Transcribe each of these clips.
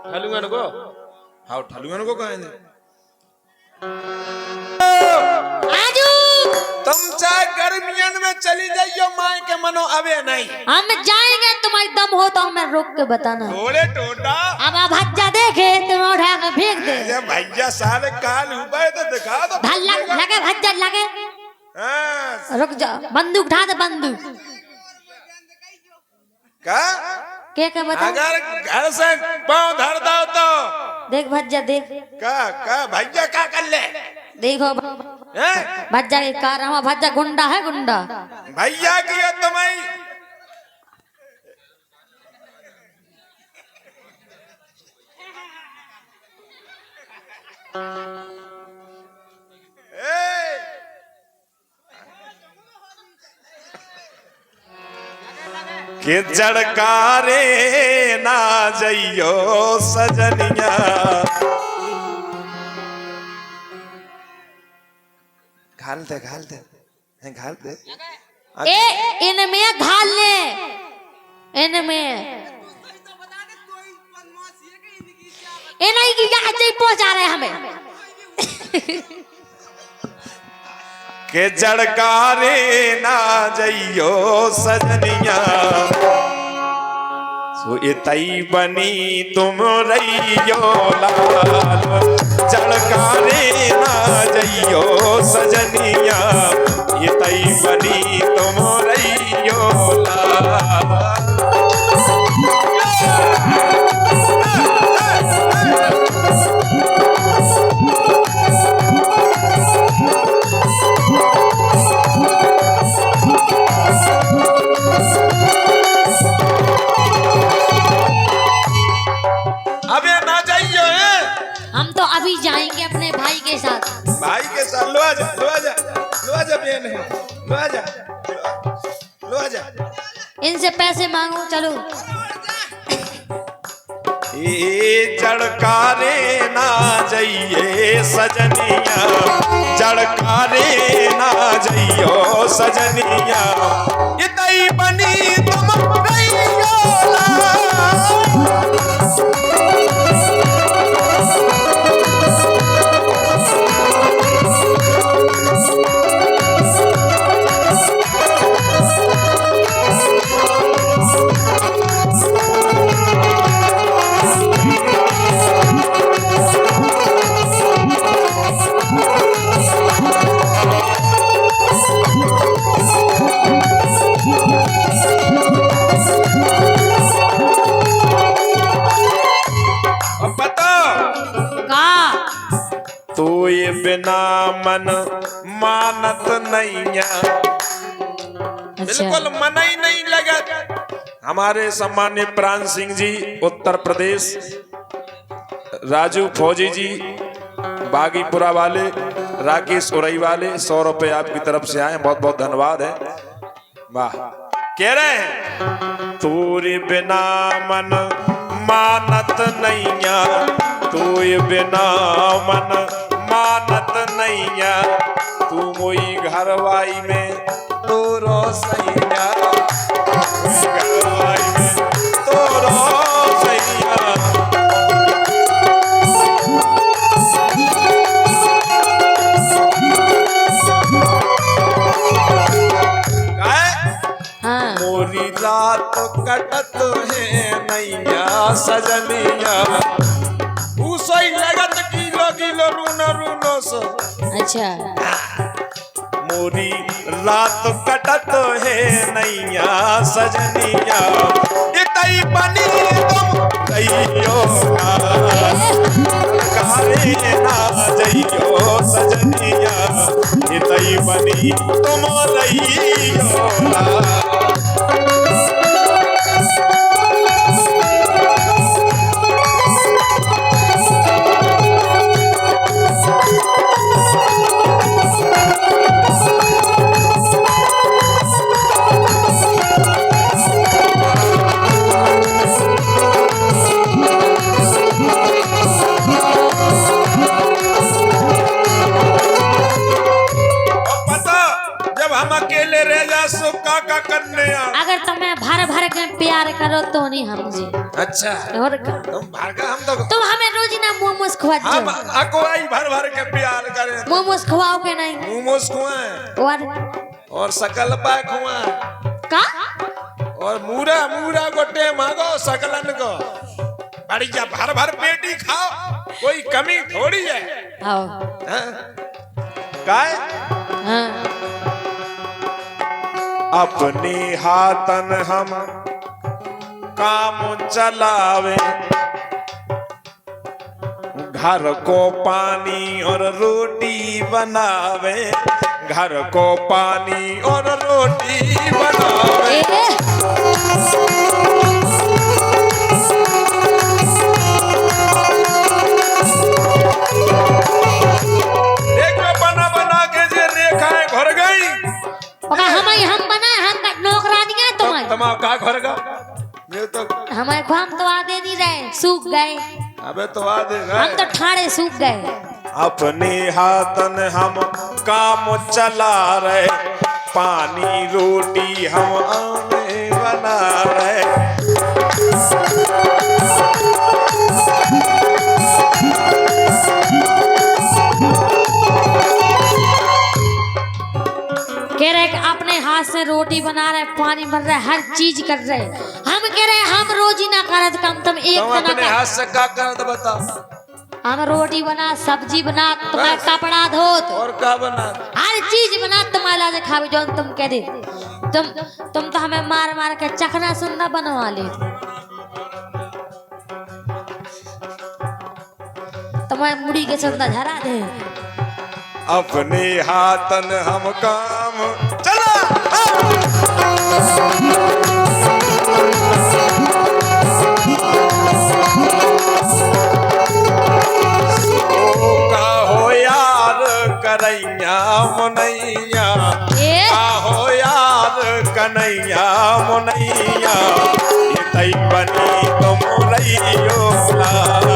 ठलुअन को हाँ ठलुअन को कहें आजू तुम चाहे गर्मियन में चली जाइयो माए के मनो अबे नहीं। हम जाएंगे, तुम्हारी दम हो तो हमें रोक के बताना। थोड़े टोटा अब भज्जा देखे तुम उठा के फेंक दे। भैया साले काल हुआ तो दिखा दो। लगे भज्जा लगे। रुक जा, बंदूक उठा दे बंदूक। क्या क्या बता? अगर घर से पाँव धर दो तो देख भज्जा देख। का भैया क्या कर ले? देखो भज्जा की कार, हमारा भज्जा गुंडा है गुंडा। भैया की है तुम्हारी के जड़कारे ना जइयो सजनिया। घाल दे ए इनमें घाल ले, इनमें नहीं कि यहाँ से पहुंचा रहे हमें। के जड़कारे ना जइयो सजनिया। सो इतई बनी तुम रहियो लाल, जड़कारे ना जइयो सजनिया। इतई बनी तुम रहियो लाल। अबे ना जाइयो है। हम तो अभी जाएंगे अपने भाई के साथ। भाई के साथ लो आजा बहन है, लो आजा। इनसे पैसे मांगो चलो। ये जड़कारे ना जाइए सजनिया, जड़कारे ना जाइयो सजनिया। इतई बनी तुम रहियो लाल। तो ये बिना मन मानत नहीं है। बिल्कुल मन ही नहीं लगा। हमारे सम्मानित प्राण सिंह जी उत्तर प्रदेश, राजू फौजी जी बागीपुरा वाले, राकेश उरई वाले 100 रुपए आपकी तरफ से आए, बहुत बहुत धन्यवाद है। वाह कह रहे हैं तूरे बिना मन मानत नहीं है, तू बिना मन मानत नहीं है। तू मोई घरवाई में तो रोसैया, घरवाई में तो रोसैया। मोरी रात कटत है नैया सजनिया। उसई लगत किलो किलो रूनो सो। अच्छा मोरी रात कटत है नैया सजनिया। इतई बनी तुम रहियो कारे ना जइयो सजनिया। इतई बनी तुम रहियो। हम अकेले रह जा सो का करने आ। जरूरत तो नहीं हमसे। अच्छा और का तुम भागा हम तो तुम हमें रोज ना मोमोज खवा हम दो। अकवाई भर भर के प्यार करें। मोमोज खवाओगे नहीं? मोमोज खुआए और सकल पाए खुआए का और मूरा मूरा गोटे मांगो सकलन को बढ़िया भर भर पेटी खाओ, कोई कमी थोड़ी है। आओ काय हाँ अपने हाथन हम काम चलावे, घर को पानी और रोटी बनावे, घर को पानी और रोटी बनावे। एक में बना बना के जे रेखाएं घर गई। हम बनाए हम नौकरानियां तुम्हारी। तमा का घर गा ये तो हमारे को हम तो आधे नहीं रहे, सूख गए। अबे तो आ दे हम तो ठाड़े सूख गए। अपने हाथन हम काम चला रहे, पानी रोटी हम आने बना रहे। कह रहे कि अपने हाथ से रोटी बना रहे, पानी भर रहे, हर चीज कर रहे। हम कह रहे हम रोज ही ना करत कम तुम एक तुम अपने हाथ से क्या करत बताओ। हम रोटी बना, सब्जी बना, तुम्हारा कपड़ा धोत और क्या बना, हर चीज बना, तुम्हारे लाजे खावे जो तुम कह दे। तुम तो हमें मार मार के चखना सुनना बनवा ले। तुम्हारे मुड़ी के सुंदर झरा दे। अपने हाथन हम काम चला। हो यार करैया मुनैया, हो यार कन्हैया मुनैया, ये तई बनी तो मोरैयो लाल।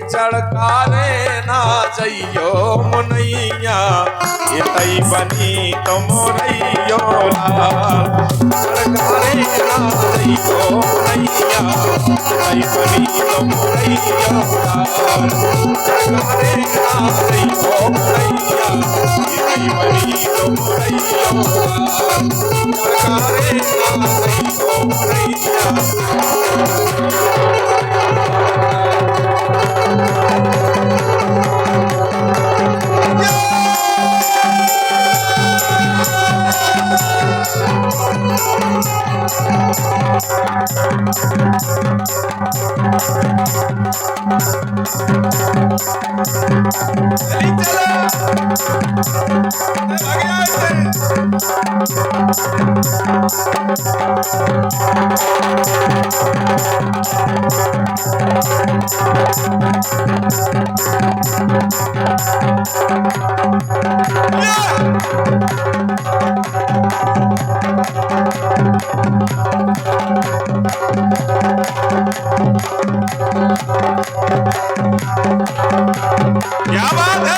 चढ़कारे ना जइयो मुनैया, ये तई बनी तो मोरैयो लाल। चढ़कारे ना जइयो मुनैया, ये तई बनी तो मोरैयो लाल। चढ़कारे ना जइयो मुनैया, ये तई बनी तो मोरैयो लाल। चढ़कारे ना जइयो मुनैया। क्या बात है?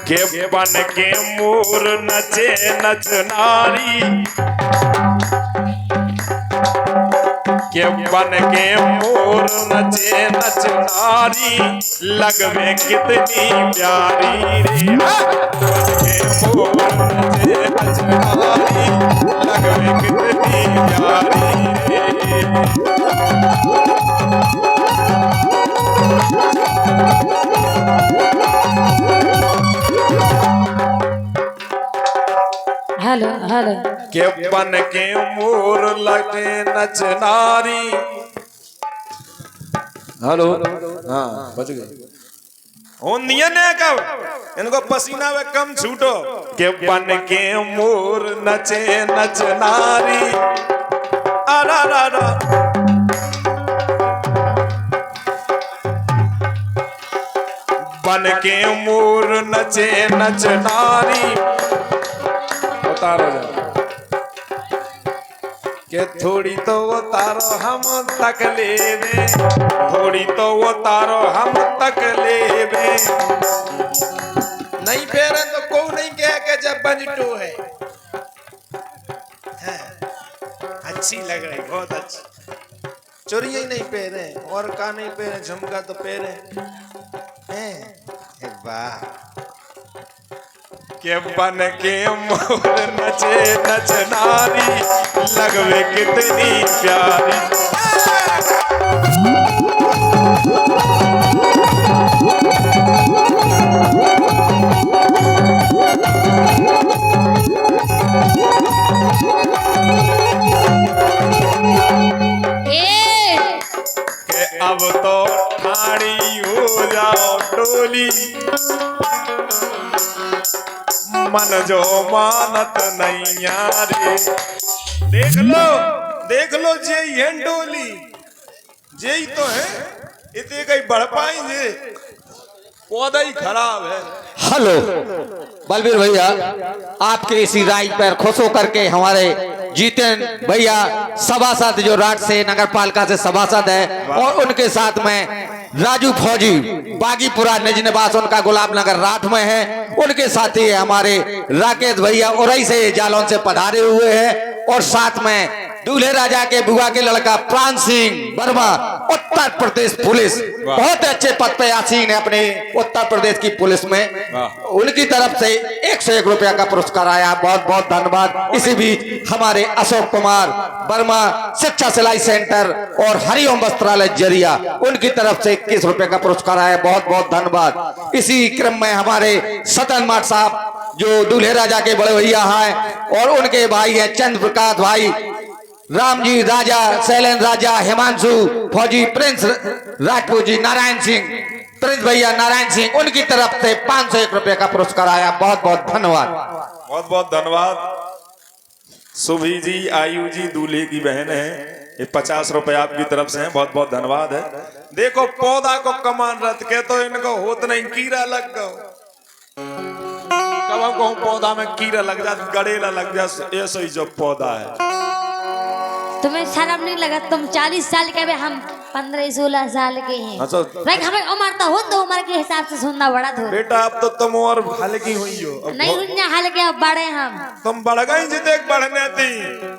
के बन के मोर नचे नच नारी, के बन के मोर नचे नच नारी लगवे कितनी प्यारी रे के मोर नचे नच नारी लगवे कितनी प्यारी रे हेलो हेलो के बन के मोर लगे नच नारी। हेलो हाँ बच गए नियन है कब इनको पसीना में कम छूटो के बन के मोर नचे नच नारी आरा रा रा बन के मोर नचे नच नारी उतारो जा के थोड़ी तो उतारो हम तक लेवे थोड़ी तो उतारो हम तक लेवे नहीं पेरे तो को नहीं कह के जब बंजटो है अच्छी लग रही बहुत अच्छी चोरिया ही नहीं पहने और का नहीं पहने झुमका तो पहने वाह के बन के मोर नचे नच नारी लगवे कितनी प्यारी के अब तो ठाड़ी हो जाओ टोली मन जो मानत नहीं यारे देख लो जे डोली जे ही तो है इतने कहीं बढ़ पाएंगे पौधा ही खराब है। हेलो बलबीर भैया आपके इसी राय पर खुश होकर के हमारे जीतेन भैया सभासद जो राट से नगर पालिका से सभासद है और उनके साथ में राजू फौजी बागीपुरा निज निवास उनका गुलाब नगर राठ में है उनके साथ ही हमारे राकेश भैया उरई से जालौन से पधारे हुए हैं और साथ में दूल्हे राजा के बुआ के लड़का प्राण सिंह वर्मा उत्तर प्रदेश पुलिस बहुत अच्छे पद पे आसीन है अपने उत्तर प्रदेश की पुलिस में उनकी तरफ से 101 रुपया का पुरस्कार आया बहुत बहुत धन्यवाद। इसी बीच हमारे अशोक कुमार वर्मा शिक्षा सिलाई सेंटर और हरिओम वस्त्रालय जरिया उनकी तरफ से 21 रुपए का पुरस्कार आया बहुत बहुत धन्यवाद। इसी क्रम में हमारे सतन माट साहब जो दूल्हे राजा के बड़े भैया हैं और उनके भाई हैं चंद्र प्रकाश भाई रामजी राजा शैलेंद्र राजा हिमांशु फौजी प्रिंस राजपूत जी नारायण सिंह प्रिंस भैया नारायण सिंह उनकी तरफ से 501 रुपए का पुरस्कार आया बहुत बहुत धन्यवाद। बहुत बहुत धन्यवाद। सुभी जी आयु जी दूल्हे की बहन है ये 50 रुपए आपकी तरफ से हैं बहुत बहुत धन्यवाद है। देखो पौधा को कमान रथ के तो इनको होत नहीं कीड़ा लग गो कब को पौधा में कीड़ा लग जा गड़ेला लग जा ऐसा ही जो पौधा है। तुम्हें शर्म नहीं लगा तुम 40 साल के भी हम 15-16 साल के हैं हमें उम्र तो हो तो उम्र के हिसाब से सुनना बड़ा थोड़ा बेटा अब तो तुम और हल्की हुई हो नहीं उन्हें हल्के अब बड़े हम तुम बढ़ गई जी देख बढ़ने थी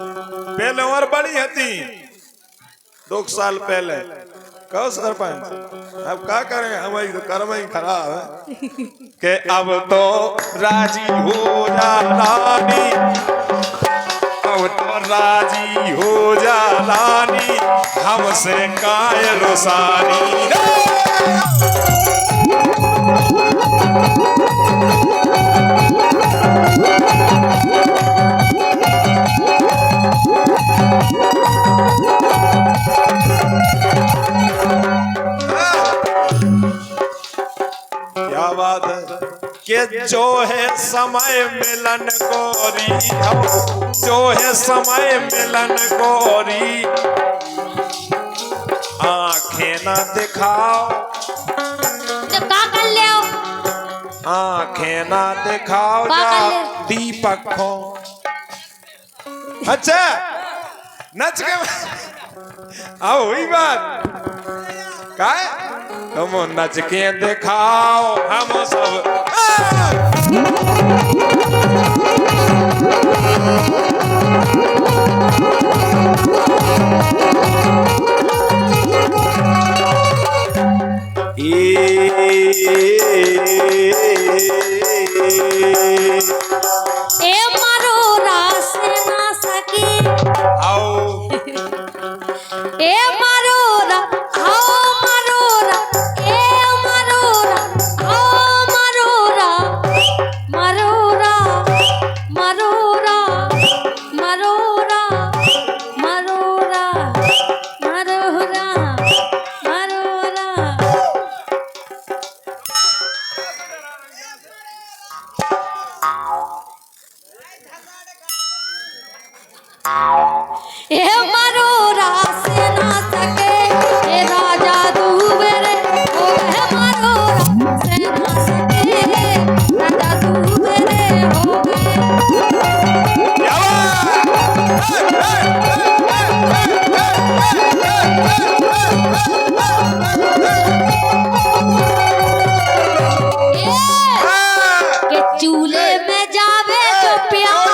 पहले और बड़ी थी 2 साल पहले कहो सरपंच अब क्या करें हमारी तो कर्म ही खराब है कि अब तो राजी हो जा रानी अब तो राजी हो जा रानी हमसे काय रोसानी क्या बात है कि जो है समय मिलन गोरी जो है समय मिलन गोरी आंखें ना दिखाओ तो का कर ले आंखें ना दिखाओ जा दीपक हो अच्छा नच के आओ वही बात का तुम नच के दिखाओ हम सब ए मारोरा आओ मारोरा ए मारोरा आओ मारोरा मारोरा मारोरा मारोरा मारोरा मारोरा मारोरा ए मारोरा से ना सके ए राजा दूबेरे ओ ए मारोरा से ना सके राजा दूबेरे हो गए के चूल्हे में जावे तो प्यार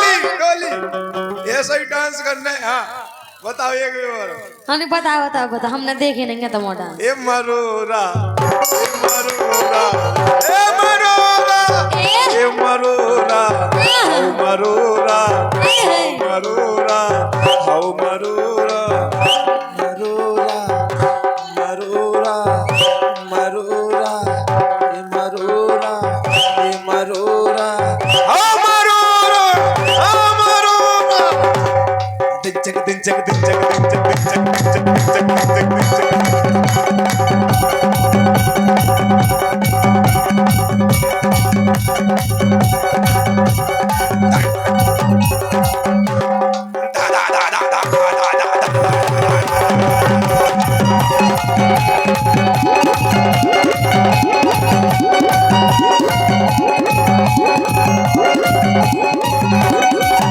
ऐसा ही डांस करना है। हाँ बताओ एक बार। हमने बता हमने देखे नहीं है तो मोटा ए मरोरा ए मरोरा ए मरोरा ए मरोरा हाउ मरोरा मरोरा हाउ मरोरा मरोरा मरोरा मरोरा ए मरोरा ए मरोरा हाउ मरोरा हाउ मरोरा दिन चक दिन चक दिन चक दिन चक दिन चक दिन चक दिन चक दिन चक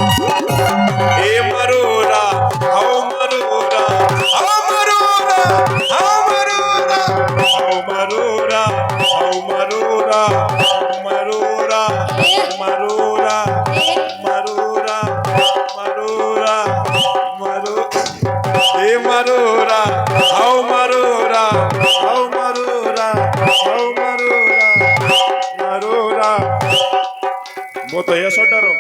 ए मरोरा हाउ मरोरा हाउ मरोरा हाउ मरोरा हाउ मरोरा हाउ मरोरा मरोरा मरोरा मरोरा मरोरा मरो ए मरोरा हाउ मरोरा हाउ मरोरा हाउ मरोरा मरोरा वो तो ये डरो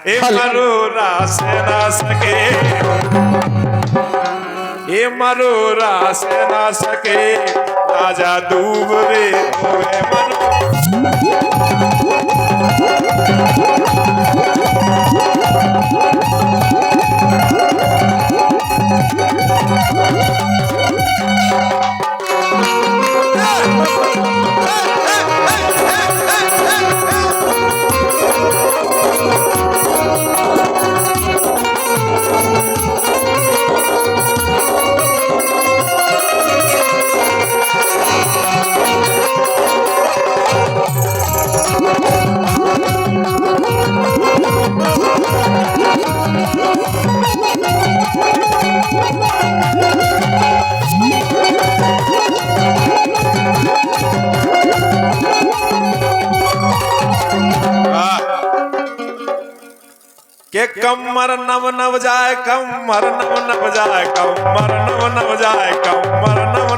ए मरोरा से ना सके ए मरोरा से ना सके राजा दूबरे होए मरो के कमर नव नव जाए कमर नव नव जाए कमर नव नव जाए कमर नव